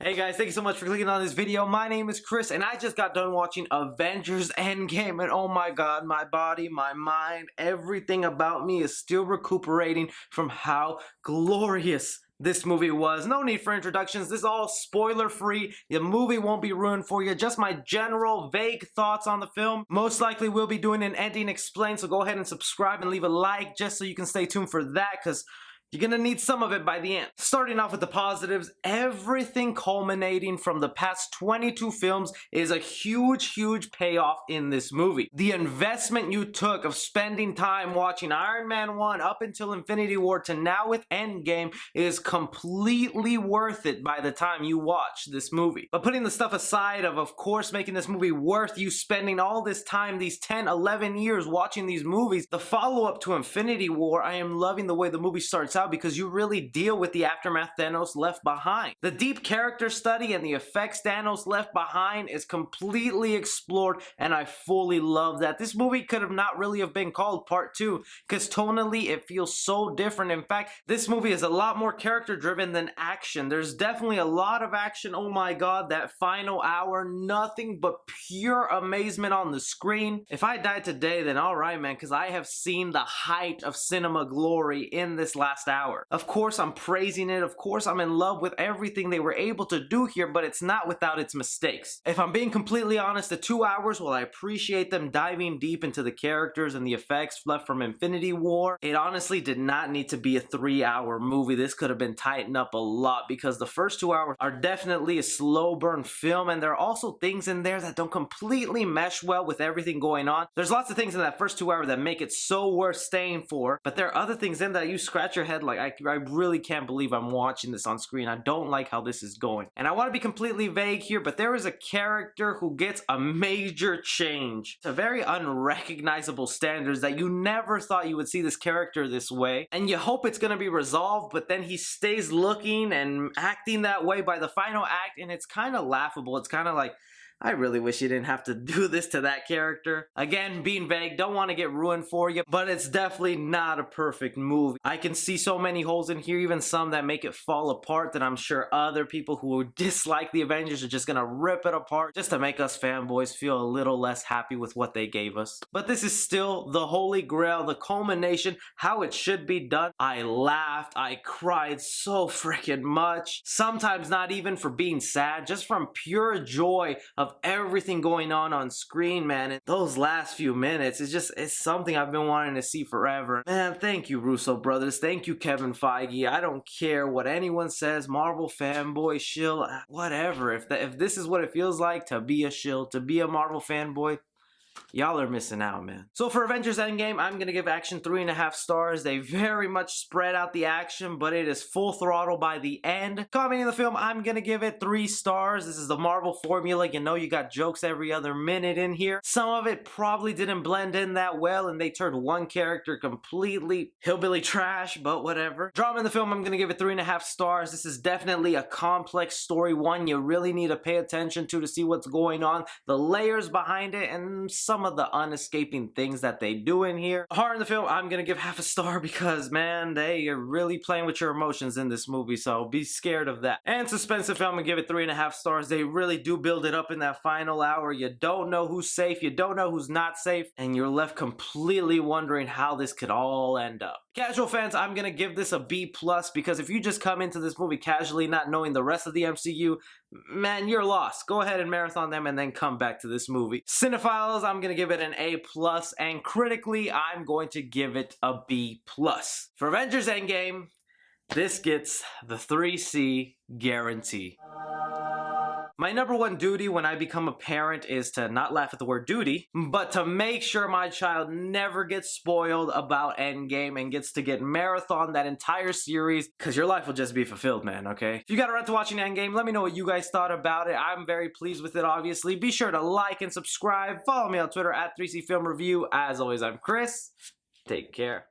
Hey guys, thank you so much for clicking on this video. My name is Chris and I just got done watching Avengers Endgame and oh my god, my body, my mind, everything about me is still recuperating from how glorious this movie was. No need for introductions. This is all spoiler free. The movie won't be ruined for you. Just my general vague thoughts on the film. Most likely we'll be doing an ending explain, so go ahead and subscribe and leave a like just so you can stay tuned for that, because you're gonna need some of it by the end. Starting off with the positives, everything culminating from the past 22 films is a huge payoff in this movie. The investment you took of spending time watching Iron Man 1 up until Infinity War to now with Endgame is completely worth it by the time you watch this movie. But putting the stuff aside of course making this movie worth you spending all this time, these 10, 11 years watching these movies, the follow-up to Infinity War, I am loving the way the movie starts out because you really deal with the aftermath Thanos left behind. The deep character study and the effects Thanos left behind is completely explored and I fully love that. This movie could have not really have been called part 2 because tonally it feels so different. In fact, this movie is a lot more character driven than action. There's definitely a lot of action. Oh my god, that final hour, nothing but pure amazement on the screen. If I died today, then alright man, because I have seen the height of cinema glory in this last hour. Of course I'm praising it, of course I'm in love with everything they were able to do here, but it's not without its mistakes. If I'm being completely honest, the 2 hours, while I appreciate them diving deep into the characters and the effects left from Infinity War, it honestly did not need to be a 3-hour movie. This could have been tightened up a lot because the first 2 hours are definitely a slow burn film and there are also things in there that don't completely mesh well with everything going on. There's lots of things in that first 2 hours that make it so worth staying for, but there are other things in that you scratch your head like, I really can't believe I'm watching this on screen. I don't like how this is going. And I want to be completely vague here, but there is a character who gets a major change to very unrecognizable standards that you never thought you would see this character this way. And you hope it's going to be resolved, but then he stays looking and acting that way by the final act, and it's kind of laughable. It's kind of like, I really wish you didn't have to do this to that character. Again, being vague, don't want to get ruined for you, but it's definitely not a perfect movie. I can see so many holes in here, even some that make it fall apart, that I'm sure other people who dislike the Avengers are just gonna rip it apart just to make us fanboys feel a little less happy with what they gave us. But this is still the holy grail, the culmination, how it should be done. I laughed, I cried so freaking much. Sometimes not even for being sad, just from pure joy of everything going on screen, man. And those last few minutes, it's something I've been wanting to see forever. Man, thank you Russo brothers, thank you Kevin Feige. I don't care what anyone says, Marvel fanboy, shill, whatever. If this is what it feels like to be a shill, to be a Marvel fanboy, y'all are missing out, man. So for Avengers Endgame, I'm gonna give action 3.5 stars. They very much spread out the action, but it is full throttle by the end. Commenting the film, I'm gonna give it 3 stars. This is the Marvel formula. You know you got jokes every other minute in here. Some of it probably didn't blend in that well, and they turned one character completely hillbilly trash, but whatever. Drama in the film, I'm gonna give it 3.5 stars. This is definitely a complex story, one you really need to pay attention to see what's going on, the layers behind it, and some of the unescaping things that they do in here. Horror in the film, I'm gonna give 0.5 star because, man, they are really playing with your emotions in this movie, so be scared of that. And suspense film, I'm gonna give it 3.5 stars. They really do build it up in that final hour. You don't know who's safe, you don't know who's not safe, and you're left completely wondering how this could all end up. Casual fans, I'm gonna give this a B+ because if you just come into this movie casually not knowing the rest of the MCU, man, you're lost. Go ahead and marathon them and then come back to this movie. Cinephiles, I'm gonna give it an A+, and critically, I'm going to give it a B+. For Avengers Endgame, this gets the 3C guarantee. My number one duty when I become a parent is to not laugh at the word duty, but to make sure my child never gets spoiled about Endgame and gets to get marathon that entire series, because your life will just be fulfilled, man, okay? If you got around to watching Endgame, let me know what you guys thought about it. I'm very pleased with it, obviously. Be sure to like and subscribe. Follow me on Twitter at 3C Film Review. As always, I'm Chris. Take care.